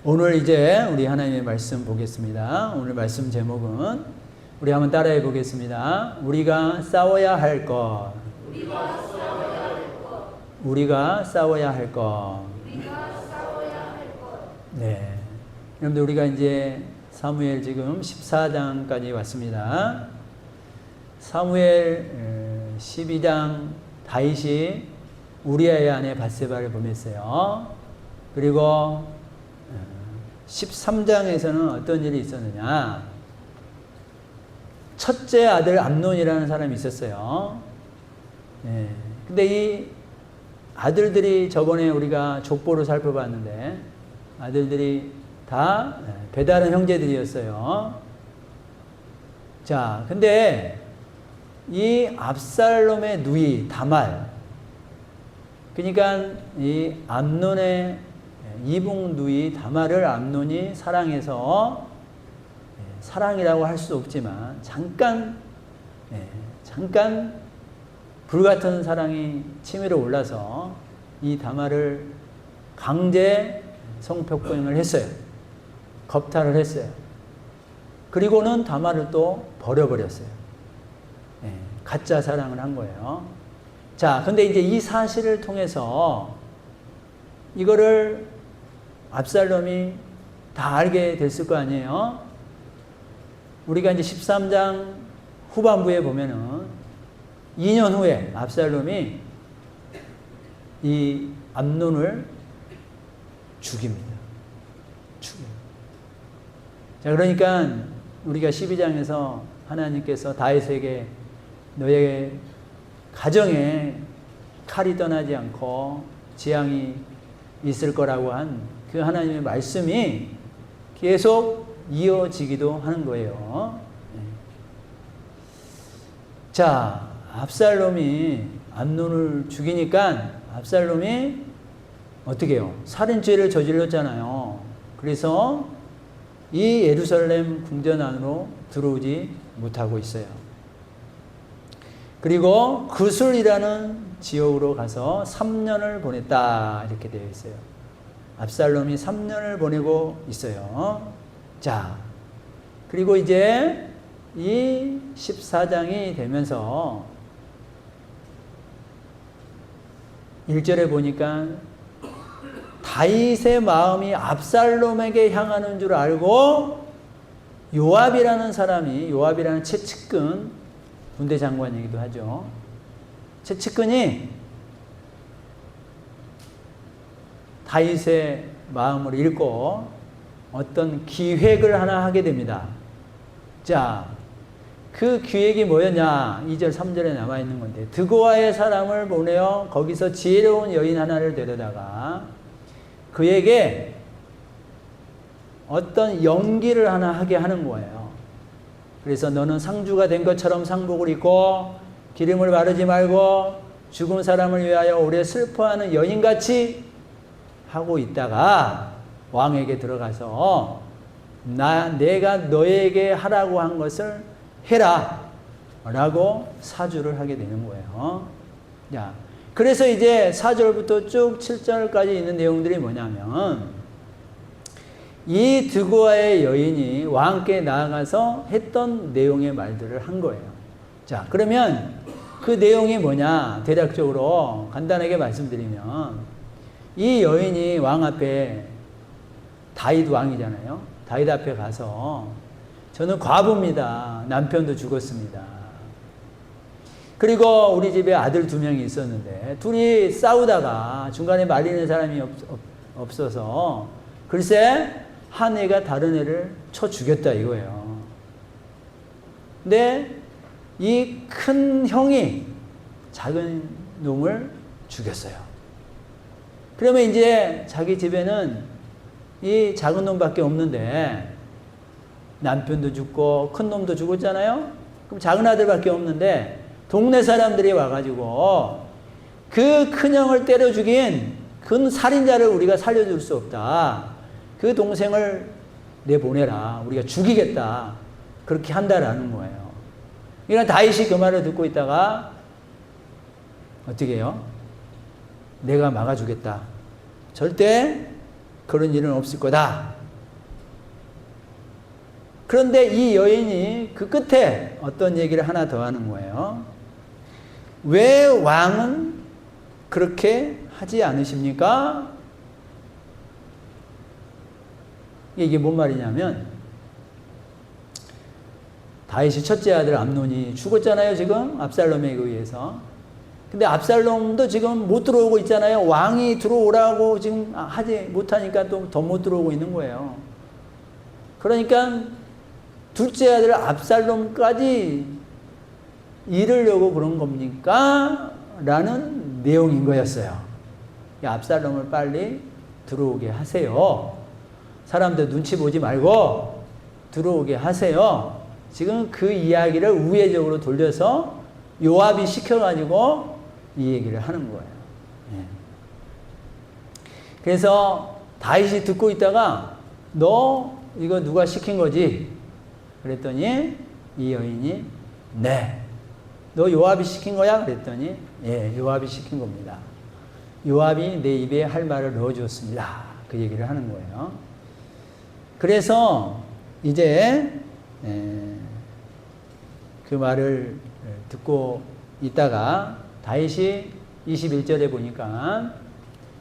오늘 이제 우리 하나님의 말씀 보겠습니다. 오늘 말씀 제목은 우리 한번 따라해 보겠습니다. 우리가 싸워야 할 것. 우리가 싸워야 할 것. 네. 여러분들 우리가 이제 사무엘 지금 14장까지 왔습니다. 사무엘 12장 다윗이 우리아의 아내 밧세바를 범했어요. 그리고 13장에서는 어떤 일이 있었느냐. 첫째 아들 암논이라는 사람이 있었어요. 네. 근데 이 아들들이 저번에 우리가 족보를 살펴봤는데 아들들이 다 배다른 형제들이었어요. 자, 근데 이 압살롬의 누이 다말, 그러니까 이 암논의 이복 누이 다말을 암논이 사랑해서, 사랑이라고 할 수 없지만 잠깐 불같은 사랑이 치밀어 올라서 이 다말을 강제 성폭행을 했어요. 겁탈을 했어요. 그리고는 다말을 또 버려버렸어요. 가짜 사랑을 한 거예요. 자, 근데 이제 이 사실을 통해서 이거를 압살롬이 다 알게 됐을 거 아니에요? 우리가 이제 13장 후반부에 보면은 2년 후에 압살롬이 이 암논을 죽입니다. 자, 그러니까 우리가 12장에서 하나님께서 다윗에게 너의 가정에 칼이 떠나지 않고 재앙이 있을 거라고 한 그 하나님의 말씀이 계속 이어지기도 하는 거예요. 자, 압살롬이 암논을 죽이니까 압살롬이 어떻게 해요? 살인죄를 저질렀잖아요. 그래서 이 예루살렘 궁전 안으로 들어오지 못하고 있어요. 그리고 그술이라는 지역으로 가서 3년을 보냈다 이렇게 되어 있어요. 압살롬이 3년을 보내고 있어요. 자, 그리고 이제 이 14장이 되면서 1절에 보니까 다윗의 마음이 압살롬에게 향하는 줄 알고 요압이라는 사람이, 요압이라는 최측근, 군대 장관이기도 하죠. 최측근이 다윗의 마음을 읽고 어떤 기획을 하나 하게 됩니다. 자, 그 기획이 뭐였냐? 2절 3절에 나와 있는 건데, 드고아의 사람을 보내어 거기서 지혜로운 여인 하나를 데려다가 그에게 어떤 연기를 하나 하게 하는 거예요. 그래서 너는 상주가 된 것처럼 상복을 입고 기름을 바르지 말고 죽은 사람을 위하여 오래 슬퍼하는 여인같이 하고 있다가 왕에게 들어가서 내가 너에게 하라고 한 것을 해라 라고 사주를 하게 되는 거예요. 자, 그래서 이제 4절부터 쭉 7절까지 있는 내용들이 뭐냐면 이 드고아의 여인이 왕께 나아가서 했던 내용의 말들을 한 거예요. 자, 그러면 그 내용이 뭐냐? 대략적으로 간단하게 말씀드리면 이 여인이 왕 앞에, 다윗 왕이잖아요. 다윗 앞에 가서 저는 과부입니다. 남편도 죽었습니다. 그리고 우리 집에 아들 2명이 있었는데 둘이 싸우다가 중간에 말리는 사람이 없어서 글쎄 한 애가 다른 애를 쳐 죽였다 이거예요. 근데 이 큰 형이 작은 놈을 죽였어요. 그러면 이제 자기 집에는 이 작은 놈밖에 없는데 남편도 죽고 큰 놈도 죽었잖아요. 그럼 작은 아들밖에 없는데 동네 사람들이 와가지고 그 큰형을 때려 죽인 그 살인자를 우리가 살려줄 수 없다. 그 동생을 내보내라. 우리가 죽이겠다. 그렇게 한다라는 거예요. 그러니까 다윗이 그 말을 듣고 있다가 어떻게 해요? 내가 막아주겠다. 절대 그런 일은 없을 거다. 그런데 이 여인이 그 끝에 어떤 얘기를 하나 더 하는 거예요. 왜 왕은 그렇게 하지 않으십니까? 이게 뭔 말이냐면, 다윗이 첫째 아들 암논이 죽었잖아요, 지금. 압살롬에 의해서. 근데 압살롬도 지금 못 들어오고 있잖아요. 왕이 들어오라고 지금 하지 못하니까 또 더 못 들어오고 있는 거예요. 그러니까 둘째 아들 압살롬까지 이르려고 그런 겁니까? 라는 내용인 거였어요. 압살롬을 빨리 들어오게 하세요. 사람들 눈치 보지 말고 들어오게 하세요. 지금 그 이야기를 우회적으로 돌려서 요압이 시켜가지고 이 얘기를 하는 거예요. 그래서 다윗이 듣고 있다가 너 이거 누가 시킨 거지? 그랬더니 이 여인이 네. 너 요압이 시킨 거야? 그랬더니 예, 요압이 시킨 겁니다. 요압이 내 입에 할 말을 넣어주었습니다. 그 얘기를 하는 거예요. 그래서 이제 그 말을 듣고 있다가 다윗이 21절에 보니까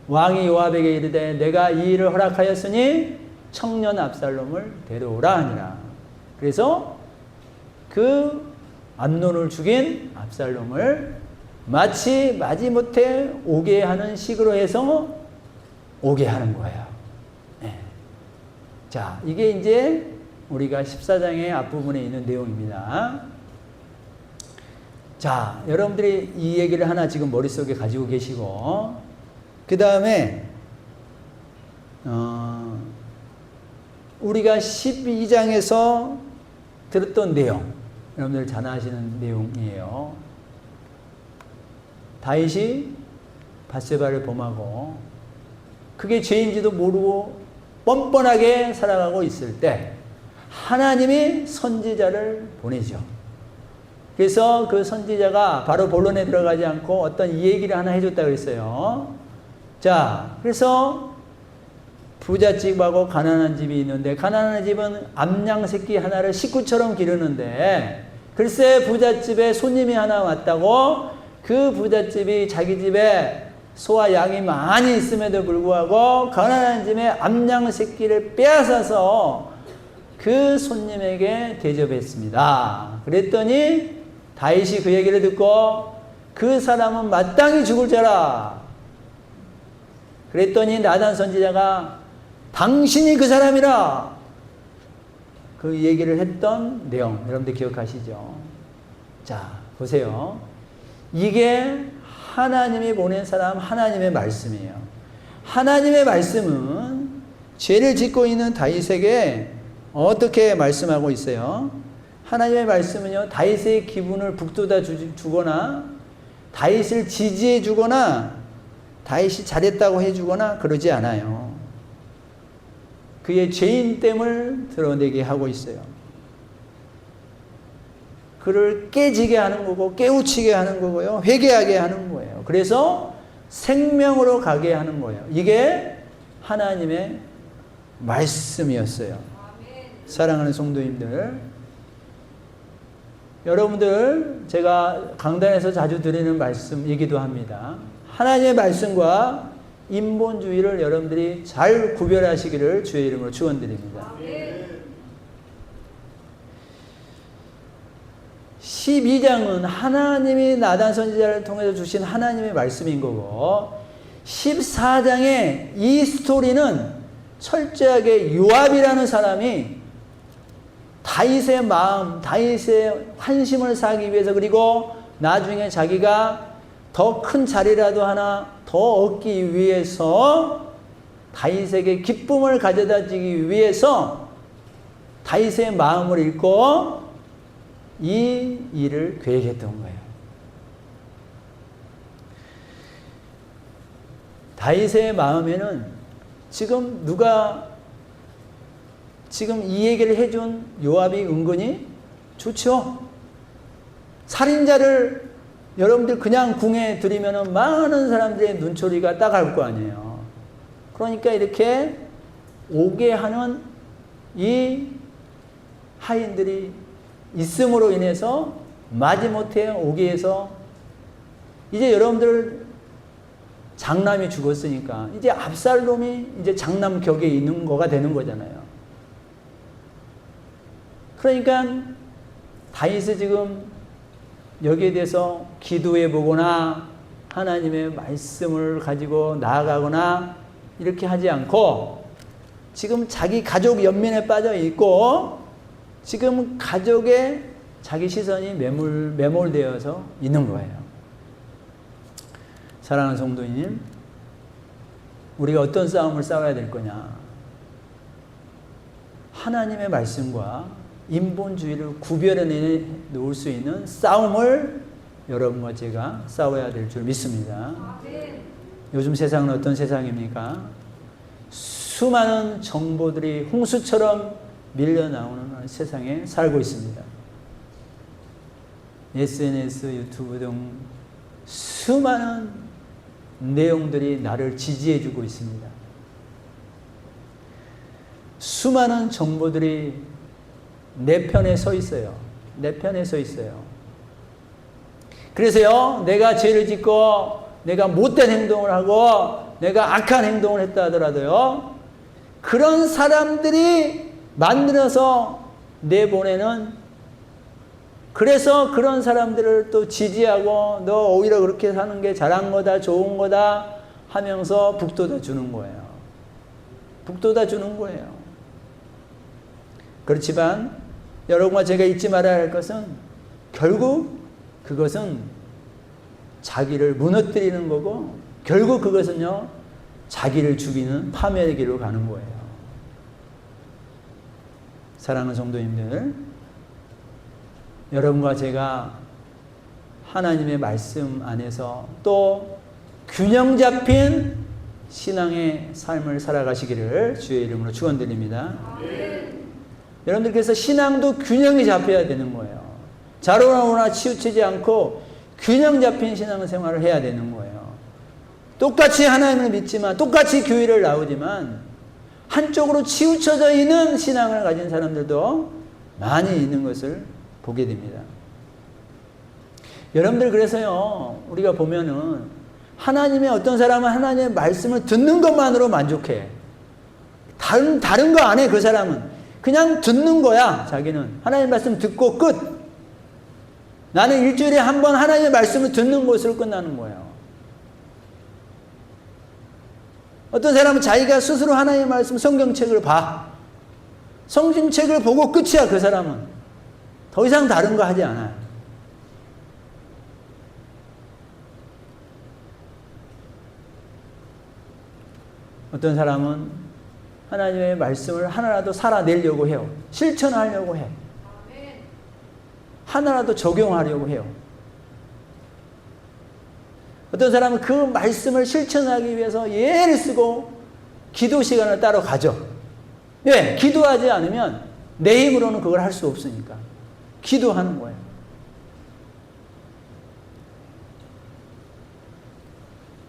왕이 요압에게 이르되 내가 이 일을 허락하였으니 청년 압살롬을 데려오라 하니라. 그래서 그 암논을 죽인 압살롬을 마치 마지못해 오게 하는 식으로 해서 오게 하는 거예요. 네. 자, 이게 이제 우리가 14장의 앞부분에 있는 내용입니다. 자, 여러분들이 이 얘기를 하나 지금 머릿속에 가지고 계시고, 그 다음에 우리가 12장에서 들었던 내용, 여러분들 잘 아시는 내용이에요. 다윗이 밧세바를 범하고 그게 죄인지도 모르고 뻔뻔하게 살아가고 있을 때 하나님이 선지자를 보내죠. 그래서 그 선지자가 바로 본론에 들어가지 않고 어떤 이 얘기를 하나 해줬다 그랬어요. 자, 그래서 부잣집하고 가난한 집이 있는데, 가난한 집은 암양 새끼 하나를 식구처럼 기르는데, 글쎄 부잣집에 손님이 하나 왔다고 그 부잣집이 자기 집에 소와 양이 많이 있음에도 불구하고 가난한 집에 암양 새끼를 빼앗아서 그 손님에게 대접했습니다. 그랬더니 다윗이 그 얘기를 듣고 그 사람은 마땅히 죽을 자라. 그랬더니 나단 선지자가 당신이 그 사람이라. 그 얘기를 했던 내용 여러분들 기억하시죠? 자, 보세요. 이게 하나님이 보낸 사람 하나님의 말씀이에요. 하나님의 말씀은 죄를 짓고 있는 다윗에게 어떻게 말씀하고 있어요? 하나님의 말씀은요, 다윗의 기분을 북돋아 주거나 다윗을 지지해 주거나 다윗이 잘했다고 해주거나 그러지 않아요. 그의 죄인됨을 드러내게 하고 있어요. 그를 깨지게 하는 거고 깨우치게 하는 거고요. 회개하게 하는 거예요. 그래서 생명으로 가게 하는 거예요. 이게 하나님의 말씀이었어요. 사랑하는 성도님들, 여러분들 제가 강단에서 자주 드리는 말씀이기도 합니다. 하나님의 말씀과 인본주의를 여러분들이 잘 구별하시기를 주의 이름으로 축원드립니다. 12장은 하나님이 나단 선지자를 통해서 주신 하나님의 말씀인 거고, 14장의 이 스토리는 철저하게 요압이라는 사람이 다윗의 마음, 다윗의 환심을 사기 위해서, 그리고 나중에 자기가 더 큰 자리라도 하나 더 얻기 위해서 다윗에게 기쁨을 가져다 주기 위해서 다윗의 마음을 읽고 이 일을 계획했던 거예요. 다윗의 마음에는 지금 누가 지금 이 얘기를 해준 요압이 은근히 좋죠. 살인자를 여러분들 그냥 궁에 들이면 많은 사람들의 눈초리가 따가울 거 아니에요. 그러니까 이렇게 오게 하는 이 하인들이 있음으로 인해서 마지못해 오게 해서 이제 여러분들 장남이 죽었으니까 이제 압살롬이 이제 장남 격에 있는 거가 되는 거잖아요. 그러니까 다윗이 지금 여기에 대해서 기도해 보거나 하나님의 말씀을 가지고 나아가거나 이렇게 하지 않고 지금 자기 가족 연민에 빠져 있고 지금 가족에 자기 시선이 매몰되어서 있는 거예요. 사랑하는 성도님, 우리가 어떤 싸움을 싸워야 될 거냐? 하나님의 말씀과 인본주의를 구별해 놓을 수 있는 싸움을 여러분과 제가 싸워야 될 줄 믿습니다. 요즘 세상은 어떤 세상입니까? 수많은 정보들이 홍수처럼 밀려 나오는 세상에 살고 있습니다. SNS, 유튜브 등 수많은 내용들이 나를 지지해 주고 있습니다. 수많은 정보들이 내 편에 서 있어요. 내 편에 서 있어요. 그래서요, 내가 죄를 짓고 내가 못된 행동을 하고 내가 악한 행동을 했다 하더라도요, 그런 사람들이 만들어서 내보내는, 그래서 그런 사람들을 또 지지하고 너 오히려 그렇게 사는 게 잘한 거다, 좋은 거다 하면서 북돋아 주는 거예요. 북돋아 주는 거예요. 그렇지만 여러분과 제가 잊지 말아야 할 것은 결국 그것은 자기를 무너뜨리는 거고 결국 그것은요, 자기를 죽이는 파멸의 길로 가는 거예요. 사랑하는 성도님들, 여러분과 제가 하나님의 말씀 안에서 또 균형 잡힌 신앙의 삶을 살아가시기를 주의 이름으로 축원드립니다. 여러분들께서 신앙도 균형이 잡혀야 되는 거예요. 좌로나오나 치우치지 않고 균형 잡힌 신앙생활을 해야 되는 거예요. 똑같이 하나님을 믿지만 똑같이 교회를 나오지만 한쪽으로 치우쳐져 있는 신앙을 가진 사람들도 많이 있는 것을 보게 됩니다. 여러분들, 그래서요, 우리가 보면은 하나님의, 어떤 사람은 하나님의 말씀을 듣는 것만으로 만족해. 다른 거 안 해. 그 사람은 그냥 듣는 거야. 자기는 하나님의 말씀 듣고 끝. 나는 일주일에 한 번 하나님의 말씀을 듣는 것으로 끝나는 거예요. 어떤 사람은 자기가 스스로 하나님의 말씀, 성경책을 봐. 성경책을 보고 끝이야. 그 사람은 더 이상 다른 거 하지 않아요. 어떤 사람은 하나님의 말씀을 하나라도 살아내려고 해요. 실천하려고 해. 하나라도 적용하려고 해요. 어떤 사람은 그 말씀을 실천하기 위해서 예를 쓰고 기도 시간을 따로 가져. 왜? 기도하지 않으면 내 힘으로는 그걸 할 수 없으니까 기도하는 거예요.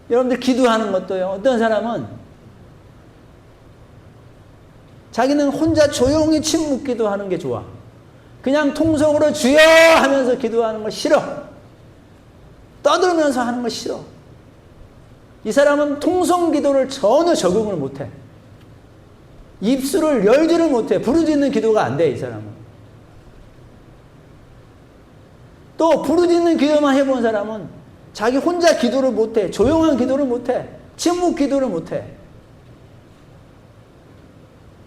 여러분들, 기도하는 것도요, 어떤 사람은 자기는 혼자 조용히 침묵 기도하는 게 좋아. 그냥 통성으로 주여 하면서 기도하는 거 싫어. 떠들면서 하는 거 싫어. 이 사람은 통성 기도를 전혀 적응을 못해. 입술을 열지를 못해. 부르짖는 기도가 안 돼, 이 사람은. 또 부르짖는 기도만 해본 사람은 자기 혼자 기도를 못해. 조용한 기도를 못해. 침묵 기도를 못해.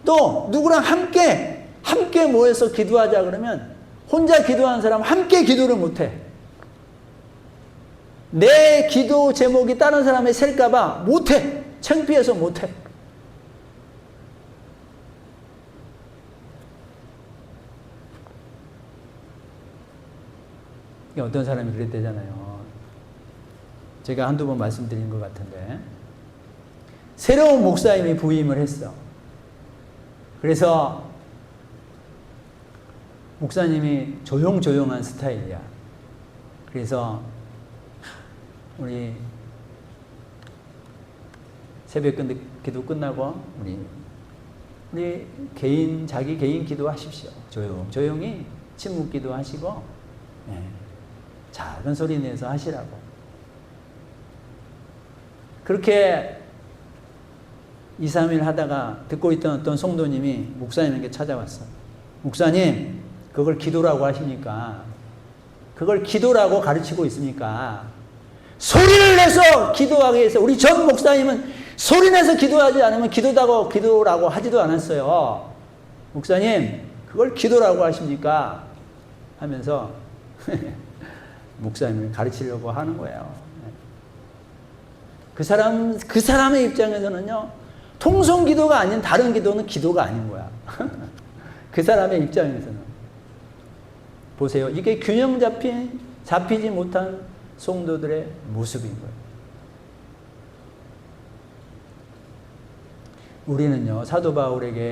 또 누구랑 함께 모여서 기도하자 그러면 혼자 기도하는 사람은 함께 기도를 못해. 내 기도 제목이 다른 사람의 셀까봐 못해. 창피해서 못해. 어떤 사람이 그랬대잖아요. 제가 한두 번 말씀드린 것 같은데, 새로운 목사님이 부임을 했어. 그래서 목사님이 조용조용한 스타일이야. 그래서 우리 새벽 기도 끝나고 우리 우리 자기 개인 기도하십시오. 조용히 침묵 기도하시고, 작은 소리 내서 하시라고. 그렇게 2, 3일 하다가 듣고 있던 어떤 성도님이 목사님에게 찾아왔어. 목사님, 그걸 기도라고 하십니까? 그걸 기도라고 가르치고 있습니까? 소리를 내서 기도하게 해서, 우리 전 목사님은 소리 내서 기도하지 않으면 기도라고 하지도 않았어요. 목사님, 그걸 기도라고 하십니까? 하면서 목사님을 가르치려고 하는 거예요. 그 사람의 입장에서는요, 통성 기도가 아닌 다른 기도는 기도가 아닌 거야. 그 사람의 입장에서는. 보세요. 이게 균형 잡히지 못한 성도들의 모습인 거예요. 우리는요, 사도 바울이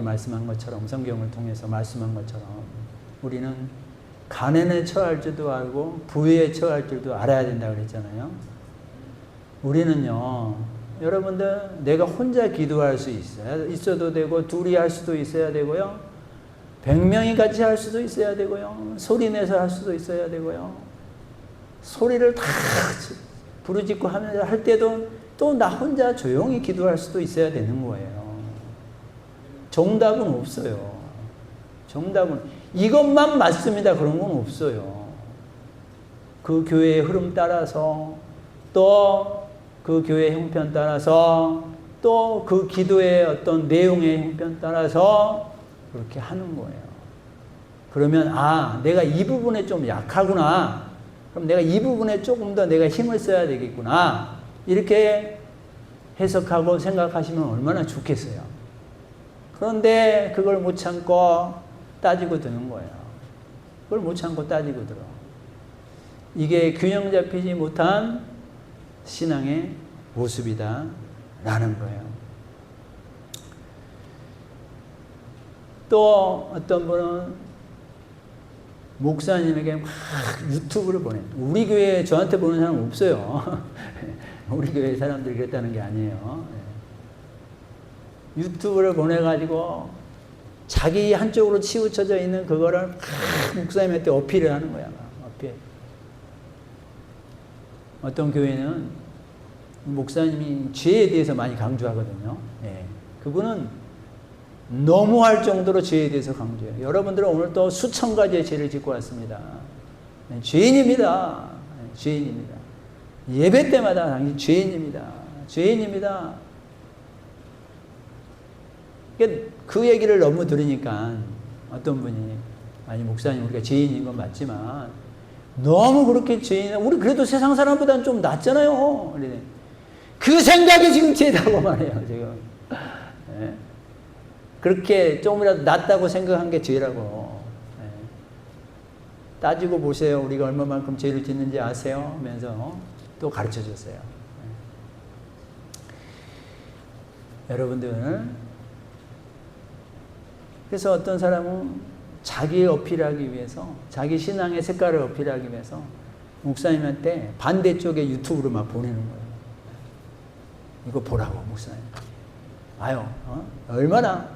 말씀한 것처럼, 성경을 통해서 말씀한 것처럼, 우리는 가난에 처할 줄도 알고 부유에 처할 줄도 알아야 된다고 그랬잖아요. 우리는요, 여러분들, 내가 혼자 기도할 수 있어도 되고, 둘이 할 수도 있어야 되고요, 100명이 같이 할 수도 있어야 되고요, 소리 내서 할 수도 있어야 되고요, 소리를 다 부르짖고 하면서 할 때도 또 나 혼자 조용히 기도할 수도 있어야 되는 거예요. 정답은 없어요. 정답은 이것만 맞습니다, 그런 건 없어요. 그 교회의 흐름 따라서, 또 그 교회의 형편 따라서, 또 그 기도의 어떤 내용의 형편 따라서 그렇게 하는 거예요. 그러면 내가 이 부분에 좀 약하구나, 그럼 내가 이 부분에 조금 더 내가 힘을 써야 되겠구나, 이렇게 해석하고 생각하시면 얼마나 좋겠어요. 그런데 그걸 못 참고 따지고 드는 거예요. 그걸 못 참고 따지고 들어. 이게 균형 잡히지 못한 신앙의 모습이다 라는 거예요. 또 어떤 분은 목사님에게 막 유튜브를 보내. 우리 교회에 저한테 보는 사람 없어요. 우리 교회 사람들이 그랬다는 게 아니에요. 유튜브를 보내가지고 자기 한쪽으로 치우쳐져 있는 그거를 목사님한테 어필을 하는 거야. 어필. 어떤 교회는 목사님이 죄에 대해서 많이 강조하거든요. 그분은 너무할 정도로 죄에 대해서 강조해요. 여러분들은 오늘 또 수천 가지의 죄를 짓고 왔습니다. 죄인입니다. 죄인입니다. 예배 때마다 당신 죄인입니다. 죄인입니다. 그 얘기를 너무 들으니까 어떤 분이, 아니 목사님, 우리가 죄인인 건 맞지만 너무 그렇게 우리 그래도 세상 사람보다는 좀 낫잖아요. 그 생각이 지금 죄다고 말해요, 지금. 그렇게 조금이라도 낫다고 생각한 게 죄라고. 따지고 보세요. 우리가 얼마만큼 죄를 짓는지 아세요? 하면서 또 가르쳐 줬어요. 여러분들, 그래서 어떤 사람은 자기 어필하기 위해서, 자기 신앙의 색깔을 어필하기 위해서 목사님한테 반대쪽에 유튜브로 막 보내는 거예요. 이거 보라고, 목사님. 아유, 얼마나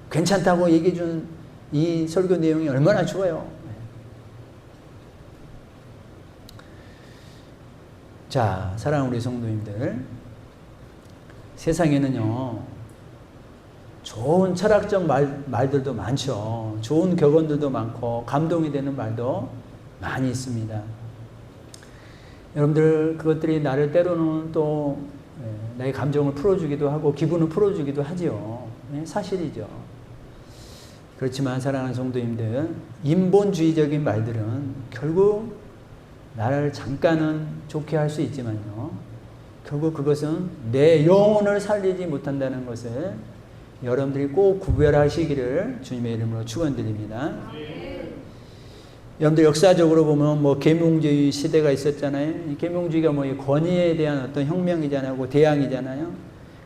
괜찮다고 얘기해 준 이 설교 내용이 얼마나 좋아요. 자, 사랑하는 우리 성도님들, 세상에는요, 좋은 철학적 말들도 많죠. 좋은 격언들도 많고 감동이 되는 말도 많이 있습니다. 여러분들, 그것들이 나를 때로는 또 나의 감정을 풀어주기도 하고 기분을 풀어주기도 하죠. 사실이죠. 그렇지만 사랑하는 성도님들, 인본주의적인 말들은 결국 나를 잠깐은 좋게 할 수 있지만요, 결국 그것은 내 영혼을 살리지 못한다는 것을 여러분들이 꼭 구별하시기를 주님의 이름으로 축원드립니다. 여러분들, 역사적으로 보면 계몽주의 시대가 있었잖아요. 이 계몽주의가 권위에 대한 어떤 혁명이잖아요, 대항이잖아요.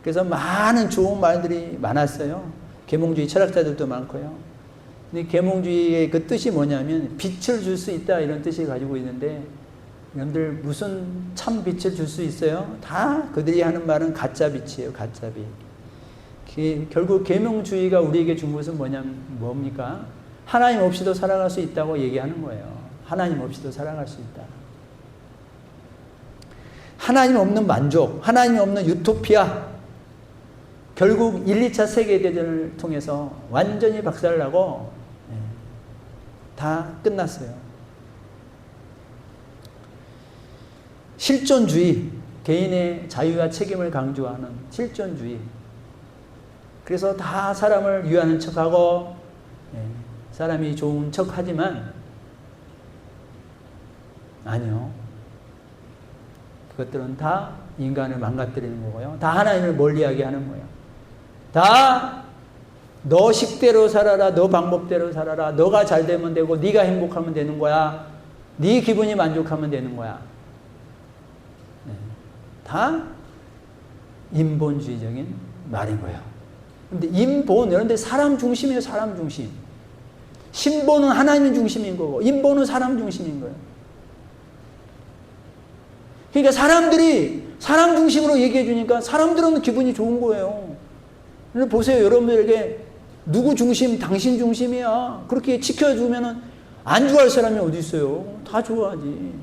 그래서 많은 좋은 말들이 많았어요. 계몽주의 철학자들도 많고요. 근데 계몽주의의 그 뜻이 뭐냐면 빛을 줄 수 있다, 이런 뜻을 가지고 있는데, 여러분들 무슨 참 빛을 줄 수 있어요? 다 그들이 하는 말은 가짜 빛이에요. 가짜 빛. 결국 계명주의가 우리에게 준 것은 뭡니까? 하나님 없이도 살아갈 수 있다고 얘기하는 거예요. 하나님 없이도 살아갈 수 있다. 하나님 없는 만족, 하나님 없는 유토피아. 결국 1, 2차 세계대전을 통해서 완전히 박살나고 다 끝났어요. 실존주의, 개인의 자유와 책임을 강조하는 실존주의. 그래서 다 사람을 위하는 척하고 사람이 좋은 척하지만 아니요. 그것들은 다 인간을 망가뜨리는 거고요. 다 하나님을 멀리하게 하는 거예요. 다 너 식대로 살아라. 너 방법대로 살아라. 너가 잘 되면 되고 네가 행복하면 되는 거야. 네 기분이 만족하면 되는 거야. 다 인본주의적인 말인 거예요. 근데 여러분들 사람 중심이에요. 사람 중심. 신본은 하나님 중심인 거고 인본은 사람 중심인 거예요. 그러니까 사람들이 사람 중심으로 얘기해 주니까 사람들은 기분이 좋은 거예요. 보세요. 여러분들에게 누구 중심, 당신 중심이야. 그렇게 지켜주면은 안 좋아할 사람이 어디 있어요? 다 좋아하지.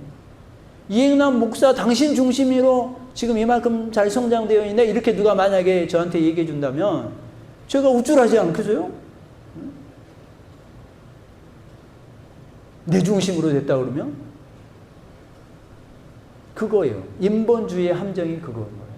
이행남 목사 당신 중심으로 지금 이만큼 잘 성장되어 있네. 이렇게 누가 만약에 저한테 얘기해 준다면 제가 우쭐하지 않겠어요? 내 중심으로 됐다 그러면? 그거예요. 인본주의의 함정이 그거예요.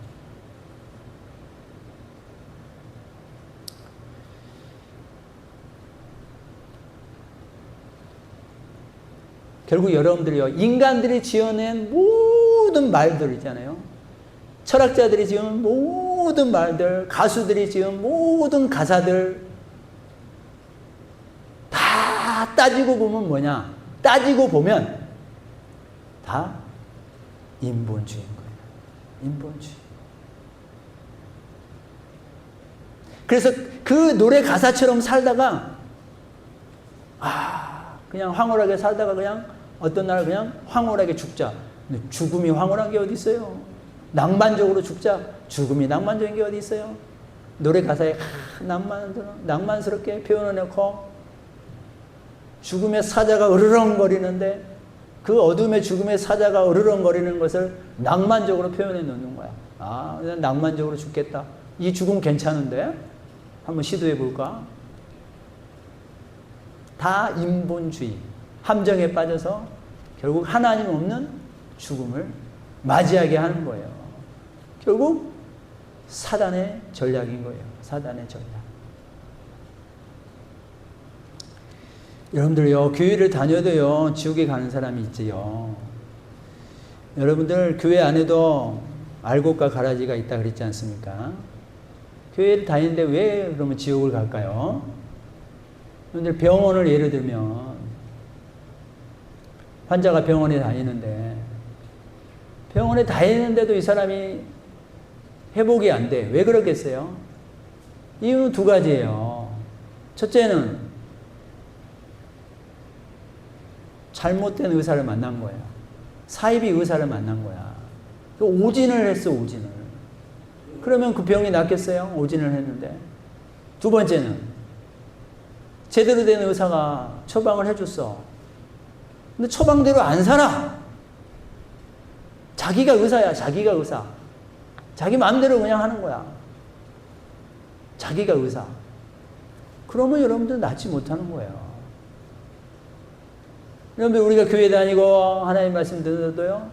결국 여러분들이요, 인간들이 지어낸 모든 말들 있잖아요. 철학자들이 지은 모든 말들, 가수들이 지은 모든 가사들 다 따지고 보면 뭐냐? 따지고 보면 다 인본주의인 거예요. 인본주의. 그래서 그 노래 가사처럼 살다가 그냥 황홀하게 살다가 그냥 어떤 날 그냥 황홀하게 죽자. 근데 죽음이 황홀한 게 어디 있어요? 낭만적으로 죽자. 죽음이 낭만적인 게 어디 있어요? 노래 가사에 낭만스럽게 표현해놓고 죽음의 사자가 으르렁거리는데 그 어둠의 죽음의 사자가 으르렁거리는 것을 낭만적으로 표현해 놓는 거야. 그냥 낭만적으로 죽겠다. 이 죽음 괜찮은데? 한번 시도해 볼까? 다 인본주의, 함정에 빠져서 결국 하나님 없는 죽음을 맞이하게 하는 거예요. 결국 사단의 전략인 거예요. 사단의 전략. 여러분들요, 교회를 다녀도요, 지옥에 가는 사람이 있지요. 여러분들 교회 안에도 알곡과 가라지가 있다 그랬지 않습니까? 교회를 다니는데 왜 그러면 지옥을 갈까요? 여러분들 병원을 예를 들면 환자가 병원에 다니는데도 이 사람이 회복이 안 돼. 왜 그러겠어요? 이유는 두 가지예요. 첫째는 잘못된 의사를 만난 거예요. 사이비 의사를 만난 거야. 오진을 했어, 오진을. 그러면 그 병이 낫겠어요? 오진을 했는데. 두 번째는 제대로 된 의사가 처방을 해줬어. 근데 처방대로 안 살아. 자기가 의사야, 자기가 의사. 자기 마음대로 그냥 하는 거야. 자기가 의사. 그러면 여러분들 낫지 못하는 거예요. 여러분들 우리가 교회 다니고 하나님 말씀 듣는데도요,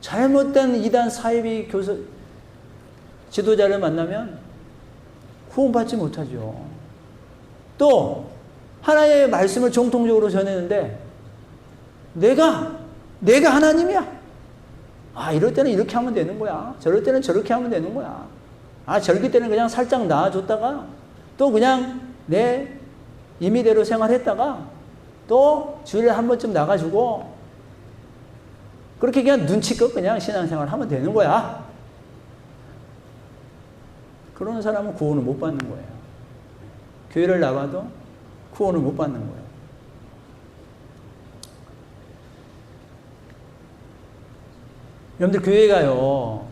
잘못된 이단 사이비 교수, 지도자를 만나면 구원받지 못하죠. 또 하나님의 말씀을 정통적으로 전했는데 내가 하나님이야. 이럴 때는 이렇게 하면 되는 거야. 저럴 때는 저렇게 하면 되는 거야. 저럴 때는 그냥 살짝 놔줬다가 또 그냥 내 임의대로 생활했다가 또 주일에 한 번쯤 나가주고 그렇게 그냥 눈치껏 그냥 신앙생활 하면 되는 거야. 그러는 사람은 구원을 못 받는 거예요. 교회를 나가도 구원을 못 받는 거예요. 여러분들 교회 가요.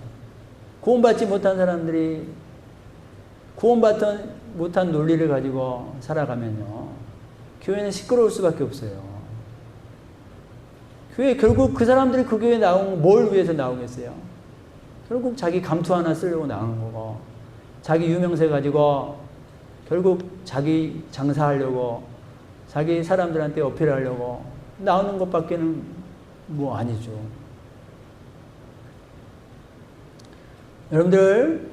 구원받지 못한 사람들이 구원받지 못한 논리를 가지고 살아가면요. 교회는 시끄러울 수밖에 없어요. 교회 결국 그 사람들이 그 교회에 나온 뭘 위해서 나오겠어요? 결국 자기 감투 하나 쓰려고 나오는 거고 자기 유명세 가지고 결국 자기 장사하려고 자기 사람들한테 어필하려고 나오는 것밖에는 뭐 아니죠. 여러분들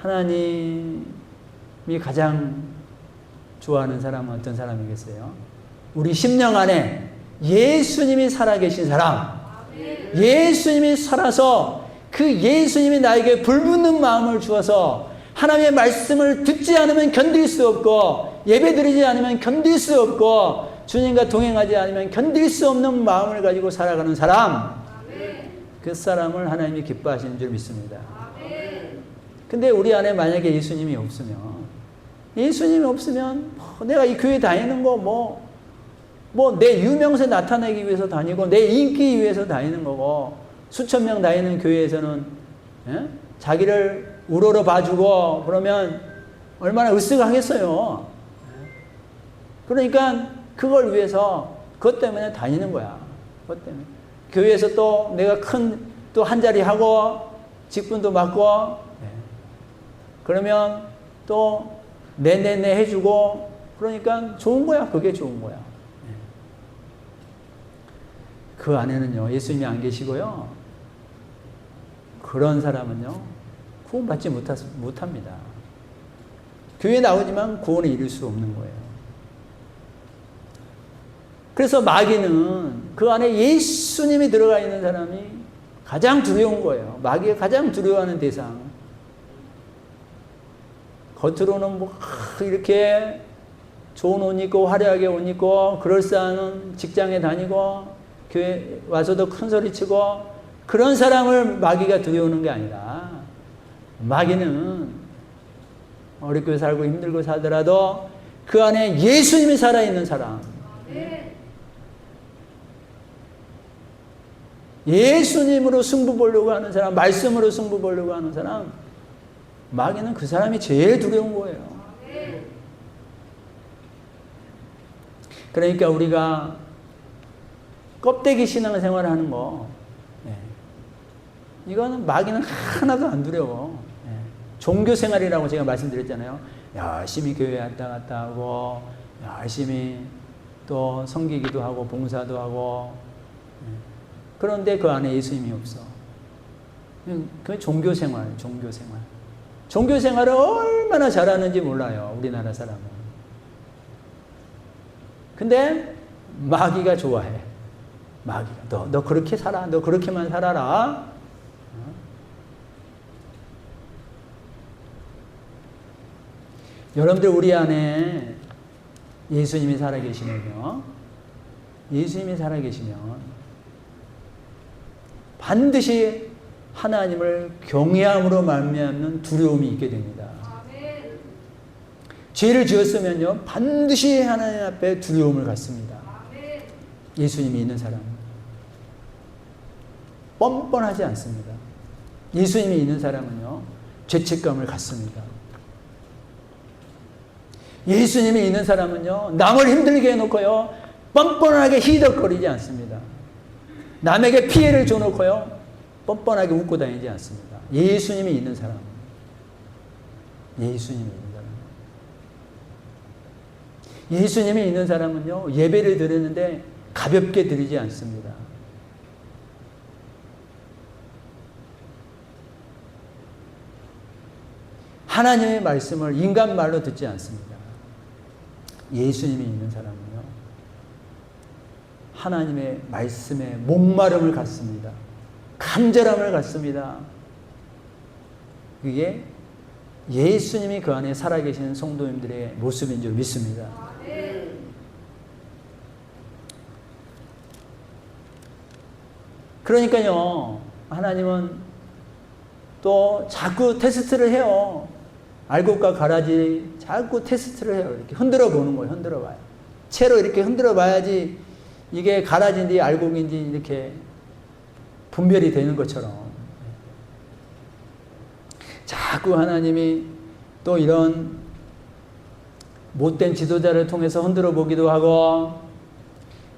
하나님이 가장 좋아하는 사람은 어떤 사람이겠어요? 우리 심령 안에 예수님이 살아계신 사람. 예수님이 살아서 그 예수님이 나에게 불붙는 마음을 주어서 하나님의 말씀을 듣지 않으면 견딜 수 없고 예배드리지 않으면 견딜 수 없고 주님과 동행하지 않으면 견딜 수 없는 마음을 가지고 살아가는 사람. 그 사람을 하나님이 기뻐하시는 줄 믿습니다. 근데 우리 안에 만약에 예수님이 없으면 내가 이 교회 다니는 거 뭐 내 유명세 나타내기 위해서 다니고 내 인기 위해서 다니는 거고 수천 명 다니는 교회에서는 자기를 우러러 봐주고 그러면 얼마나 으쓱하겠어요. 그러니까 그걸 위해서 그것 때문에 다니는 거야. 그것 때문에 교회에서 또 내가 큰 또 한 자리 하고 직분도 맡고 그러면 또 네네네 해주고 그러니까 좋은 거야. 그게 좋은 거야. 그 안에는요 예수님이 안 계시고요 그런 사람은요 구원받지 못합니다. 교회에 나오지만 구원에 이룰 수 없는 거예요. 그래서 마귀는 그 안에 예수님이 들어가 있는 사람이 가장 두려운 거예요. 마귀가 가장 두려워하는 대상. 겉으로는 뭐 이렇게 좋은 옷 입고 화려하게 옷 입고 그럴싸한 직장에 다니고 교회 와서도 큰 소리 치고 그런 사람을 마귀가 두려워하는 게 아니라 마귀는 어렵게 살고 힘들고 살더라도 그 안에 예수님이 살아있는 사람, 예수님으로 승부 보려고 하는 사람, 말씀으로 승부 보려고 하는 사람, 마귀는 그 사람이 제일 두려운 거예요. 그러니까 우리가 껍데기 신앙생활을 하는 거 이거는 마귀는 하나도 안 두려워. 종교생활이라고 제가 말씀드렸잖아요. 열심히 교회 왔다 갔다 하고 열심히 또 섬기기도 하고 봉사도 하고 그런데 그 안에 예수님이 없어. 그게 종교생활. 종교생활을 얼마나 잘하는지 몰라요. 우리나라 사람은. 근데 마귀가 좋아해. 마귀가 너 그렇게 살아. 너 그렇게만 살아라. 여러분들 우리 안에 예수님이 살아계시면요. 예수님이 살아계시면 반드시 하나님을 경외함으로 말미암는 두려움이 있게 됩니다. 죄를 지었으면요. 반드시 하나님 앞에 두려움을 갖습니다. 예수님이 있는 사람은 뻔뻔하지 않습니다. 예수님이 있는 사람은요. 죄책감을 갖습니다. 예수님이 있는 사람은요. 남을 힘들게 해놓고요. 뻔뻔하게 희덕거리지 않습니다. 남에게 피해를 줘놓고요. 뻔뻔하게 웃고 다니지 않습니다. 예수님이 있는 사람. 예수님이 있는 사람. 예수님이 있는 사람은요. 예배를 드리는데 가볍게 드리지 않습니다. 하나님의 말씀을 인간 말로 듣지 않습니다. 예수님이 있는 사람은요. 하나님의 말씀에 목마름을 갖습니다. 간절함을 갖습니다. 그게 예수님이 그 안에 살아계시는 성도님들의 모습인 줄 믿습니다. 그러니까요. 하나님은 또 자꾸 테스트를 해요. 알곡과 가라지 자꾸 테스트를 해요. 이렇게 흔들어 보는 거예요. 흔들어 봐요. 채로 이렇게 흔들어 봐야지 이게 가라지인지 알곡인지 이렇게 분별이 되는 것처럼 자꾸 하나님이 또 이런 못된 지도자를 통해서 흔들어 보기도 하고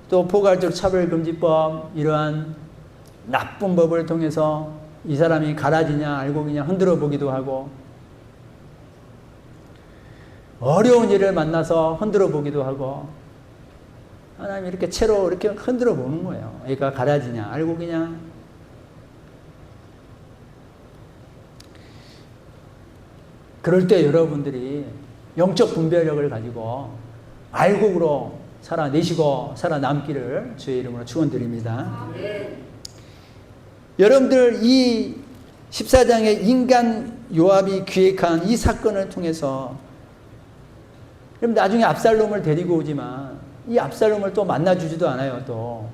또 포괄적 차별금지법 이러한 나쁜 법을 통해서 이 사람이 가라지냐 알고 그냥 흔들어 보기도 하고 어려운 일을 만나서 흔들어 보기도 하고 하나님이 이렇게 채로 이렇게 흔들어 보는 거예요. 얘가 가라지냐 알고 그냥. 그럴 때 여러분들이 영적 분별력을 가지고 알곡으로 살아내시고 살아남기를 주의 이름으로 축원드립니다. 여러분들 이 14장의 인간 요압이 기획한 이 사건을 통해서 그럼 나중에 압살롬을 데리고 오지만 이 압살롬을 또 만나주지도 않아요. 또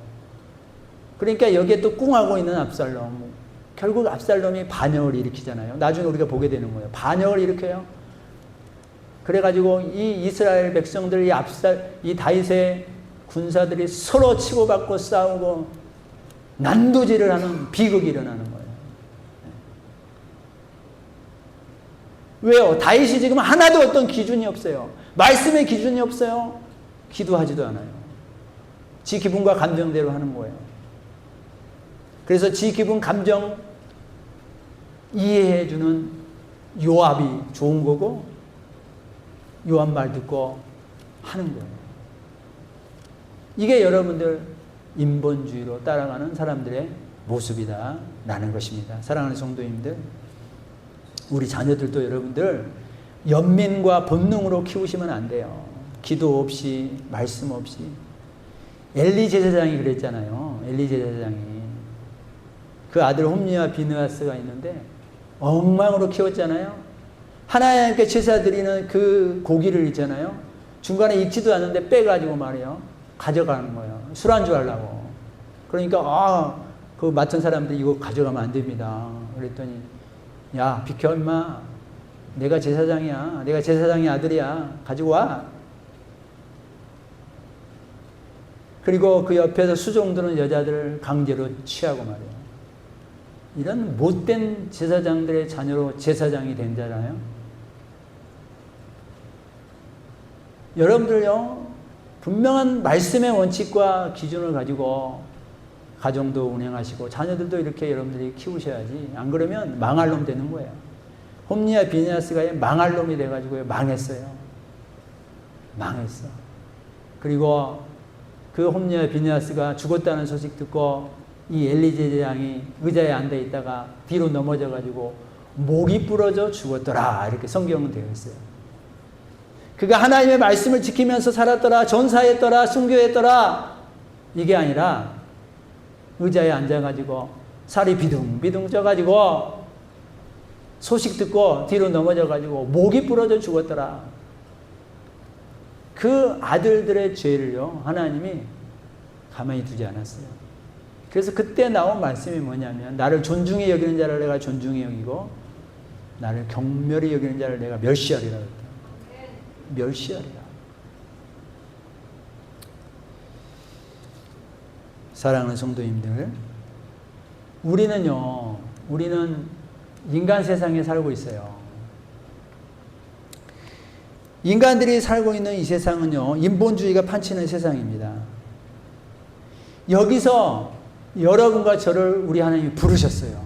그러니까 여기에 또 꿍하고 있는 압살롬, 결국 압살롬이 반역을 일으키잖아요. 나중에 우리가 보게 되는 거예요. 반역을 일으켜요. 그래가지고 이 이스라엘 백성들, 이 다윗의 군사들이 서로 치고받고 싸우고 난도질을 하는 비극이 일어나는 거예요. 왜요? 다윗이 지금 하나도 어떤 기준이 없어요. 말씀의 기준이 없어요. 기도하지도 않아요. 지 기분과 감정대로 하는 거예요. 그래서 지 기분, 감정 이해해주는 요압이 좋은 거고 요압 말 듣고 하는 거예요. 이게 여러분들 인본주의로 따라가는 사람들의 모습이다 라는 것입니다. 사랑하는 성도님들, 우리 자녀들도 여러분들 연민과 본능으로 키우시면 안 돼요. 기도 없이 말씀 없이. 엘리 제사장이 그랬잖아요. 엘리 제사장이 그 아들 홈리와 비느하스가 있는데 엉망으로 키웠잖아요. 하나님께 제사 드리는 그 고기를 있잖아요. 중간에 익지도 않는데 빼가지고 말이에요. 가져가는 거예요. 술안주 하려고. 그러니까 그 맡은 사람들이 이거 가져가면 안 됩니다. 그랬더니 야 비켜 임마. 내가 제사장이야. 내가 제사장의 아들이야. 가지고 와. 그리고 그 옆에서 수종드는 여자들을 강제로 취하고 말이에요. 이런 못된 제사장들의 자녀로 제사장이 된 자잖아요. 여러분들요, 분명한 말씀의 원칙과 기준을 가지고 가정도 운영하시고 자녀들도 이렇게 여러분들이 키우셔야지. 안 그러면 망할 놈 되는 거예요. 홈리와 비느하스가 망할 놈이 돼가지고 망했어요. 망했어. 그리고 그 홈리와 비느하스가 죽었다는 소식 듣고 이 엘리 제사장이 의자에 앉아 있다가 뒤로 넘어져가지고 목이 부러져 죽었더라. 이렇게 성경은 되어 있어요. 그가 하나님의 말씀을 지키면서 살았더라. 전사했더라. 순교했더라. 이게 아니라 의자에 앉아가지고 살이 비둥비둥 쪄가지고 소식 듣고 뒤로 넘어져가지고 목이 부러져 죽었더라. 그 아들들의 죄를요, 하나님이 가만히 두지 않았어요. 그래서 그때 나온 말씀이 뭐냐면 나를 존중히 여기는 자를 내가 존중히 여기고 나를 경멸히 여기는 자를 내가 멸시하리라 그랬다. 멸시하리라. 사랑하는 성도님들, 우리는 인간 세상에 살고 있어요. 인간들이 살고 있는 이 세상은요, 인본주의가 판치는 세상입니다. 여기서 여러분과 저를 우리 하나님이 부르셨어요.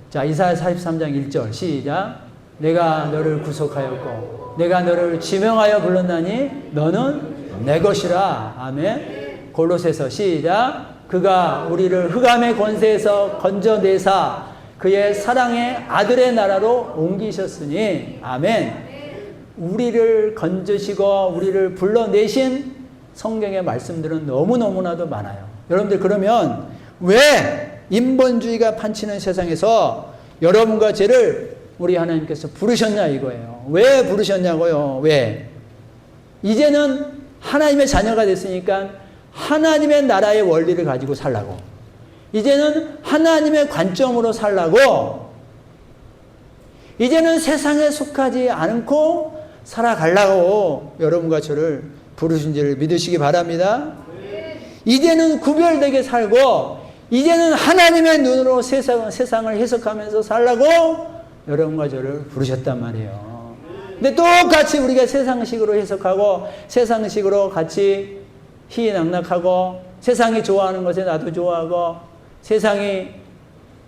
자, 이사야 43장 1절 시작. 내가 너를 구속하였고 내가 너를 지명하여 불렀나니 너는 내 것이라. 아멘. 골로새서 시작. 그가 우리를 흑암의 권세에서 건져내사 그의 사랑의 아들의 나라로 옮기셨으니. 아멘. 우리를 건져시고 우리를 불러내신 성경의 말씀들은 너무너무나도 많아요. 여러분들, 그러면 왜 인본주의가 판치는 세상에서 여러분과 저를 우리 하나님께서 부르셨냐 이거예요. 왜 부르셨냐고요. 왜? 이제는 하나님의 자녀가 됐으니까 하나님의 나라의 원리를 가지고 살라고. 이제는 하나님의 관점으로 살라고. 이제는 세상에 속하지 않고 살아가려고 여러분과 저를 부르신 줄을 믿으시기 바랍니다. 이제는 구별되게 살고 이제는 하나님의 눈으로 세상을 해석하면서 살라고 여러분과 저를 부르셨단 말이에요. 근데 똑같이 우리가 세상식으로 해석하고 세상식으로 같이 희희낙낙하고 세상이 좋아하는 것에 나도 좋아하고 세상이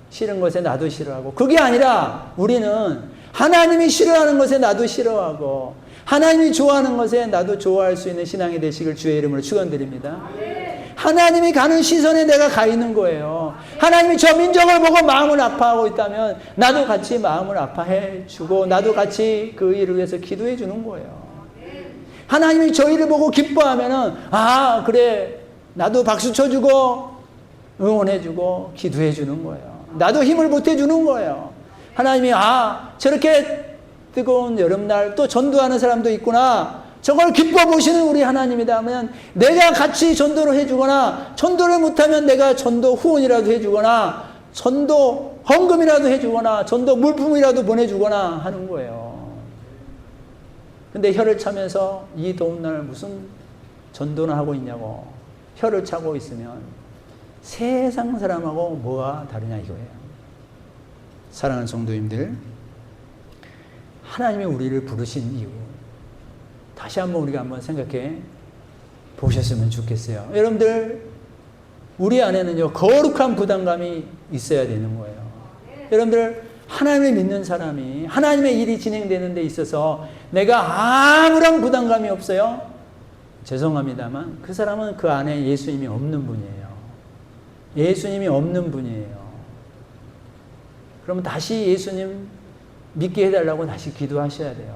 싫은 것에 나도 싫어하고, 그게 아니라 우리는 하나님이 싫어하는 것에 나도 싫어하고 하나님이 좋아하는 것에 나도 좋아할 수 있는 신앙이 되시길 주의 이름으로 축원드립니다. 하나님이 가는 시선에 내가 가 있는 거예요. 하나님이 저 민족을 보고 마음을 아파하고 있다면 나도 같이 마음을 아파해 주고 나도 같이 그 일을 위해서 기도해 주는 거예요. 하나님이 저 일을 보고 기뻐하면은 아 그래 나도 박수 쳐주고 응원해 주고 기도해 주는 거예요. 나도 힘을 보태 주는 거예요. 하나님이 아 저렇게 뜨거운 여름날 또 전도하는 사람도 있구나, 저걸 기뻐 보시는 우리 하나님이다 하면 내가 같이 전도를 해주거나, 전도를 못하면 내가 전도 후원이라도 해주거나 전도 헌금이라도 해주거나 전도 물품이라도 보내주거나 하는 거예요. 근데 혀를 차면서 이 더운 날 무슨 전도나 하고 있냐고 혀를 차고 있으면 세상 사람하고 뭐가 다르냐 이거예요. 사랑하는 성도님들, 하나님이 우리를 부르신 이유 다시 한번 우리가 한번 생각해 보셨으면 좋겠어요. 여러분들 우리 안에는요 거룩한 부담감이 있어야 되는 거예요. 여러분들 하나님을 믿는 사람이 하나님의 일이 진행되는 데 있어서 내가 아무런 부담감이 없어요? 죄송합니다만 그 사람은 그 안에 예수님이 없는 분이에요. 예수님이 없는 분이에요. 그러면 다시 예수님 믿게 해달라고 다시 기도하셔야 돼요.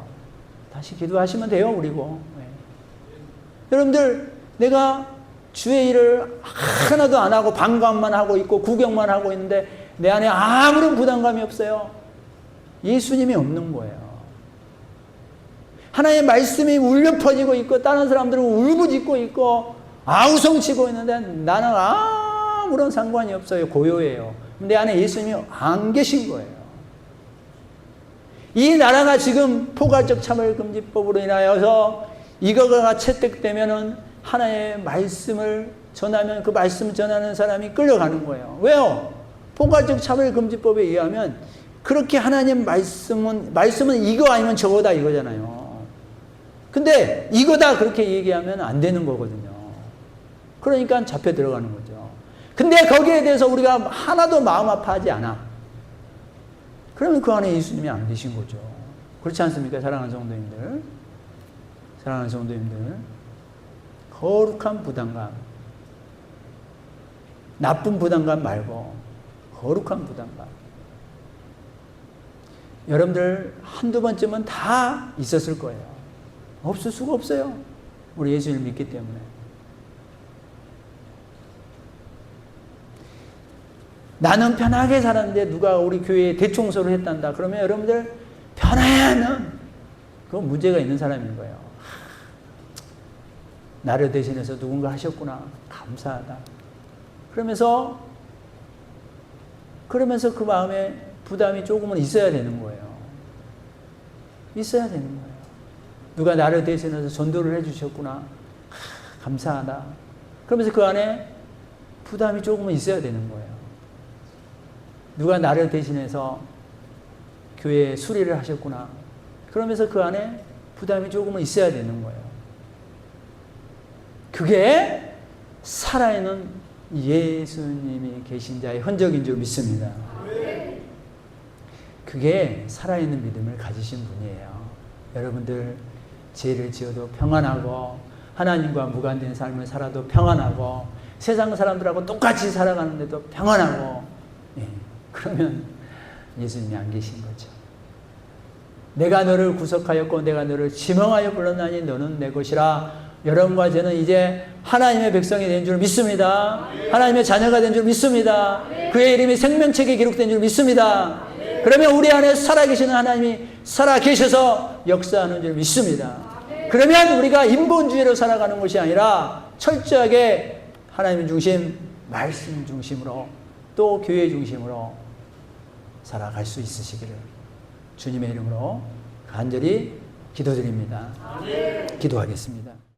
다시 기도하시면 돼요, 그리고. 네. 여러분들, 내가 주의 일을 하나도 안 하고 방관만 하고 있고 구경만 하고 있는데 내 안에 아무런 부담감이 없어요. 예수님이 없는 거예요. 하나님의 말씀이 울려 퍼지고 있고 다른 사람들은 울부짖고 있고 아우성치고 있는데 나는 아무런 상관이 없어요. 고요해요. 내 안에 예수님이 안 계신 거예요. 이 나라가 지금 포괄적 차별금지법으로 인하여서 이거가 채택되면은 하나의 말씀을 전하면 그 말씀을 전하는 사람이 끌려가는 거예요. 왜요? 포괄적 차별금지법에 의하면 그렇게 하나님 말씀은 이거 아니면 저거다 이거잖아요. 근데 이거다 그렇게 얘기하면 안 되는 거거든요. 그러니까 잡혀 들어가는 거죠. 근데 거기에 대해서 우리가 하나도 마음 아파하지 않아. 그러면 그 안에 예수님이 안 계신 거죠. 그렇지 않습니까? 사랑하는 성도님들. 사랑하는 성도님들. 거룩한 부담감. 나쁜 부담감 말고 거룩한 부담감. 여러분들 한두 번쯤은 다 있었을 거예요. 없을 수가 없어요. 우리 예수님을 믿기 때문에. 나는 편하게 살았는데 누가 우리 교회에 대청소를 했단다. 그러면 여러분들 편하면 그건 문제가 있는 사람인 거예요. 나를 대신해서 누군가 하셨구나. 감사하다. 그러면서 그 마음에 부담이 조금은 있어야 되는 거예요. 있어야 되는 거예요. 누가 나를 대신해서 전도를 해주셨구나. 감사하다. 그러면서 그 안에 부담이 조금은 있어야 되는 거예요. 누가 나를 대신해서 교회에 수리를 하셨구나. 그러면서 그 안에 부담이 조금은 있어야 되는 거예요. 그게 살아있는 예수님이 계신 자의 흔적인 줄 믿습니다. 그게 살아있는 믿음을 가지신 분이에요. 여러분들 죄를 지어도 평안하고 하나님과 무관된 삶을 살아도 평안하고 세상 사람들하고 똑같이 살아가는데도 평안하고, 예. 그러면 예수님이 안 계신 거죠. 내가 너를 구속하였고 내가 너를 지명하여 불렀나니 너는 내 것이라. 여러분과 저는 이제 하나님의 백성이 된 줄 믿습니다. 하나님의 자녀가 된 줄 믿습니다. 그의 이름이 생명책에 기록된 줄 믿습니다. 그러면 우리 안에 살아계시는 하나님이 살아계셔서 역사하는 줄 믿습니다. 그러면 우리가 인본주의로 살아가는 것이 아니라 철저하게 하나님 중심, 말씀 중심으로 또 교회 중심으로 살아갈 수 있으시기를 주님의 이름으로 간절히 기도드립니다. 기도하겠습니다.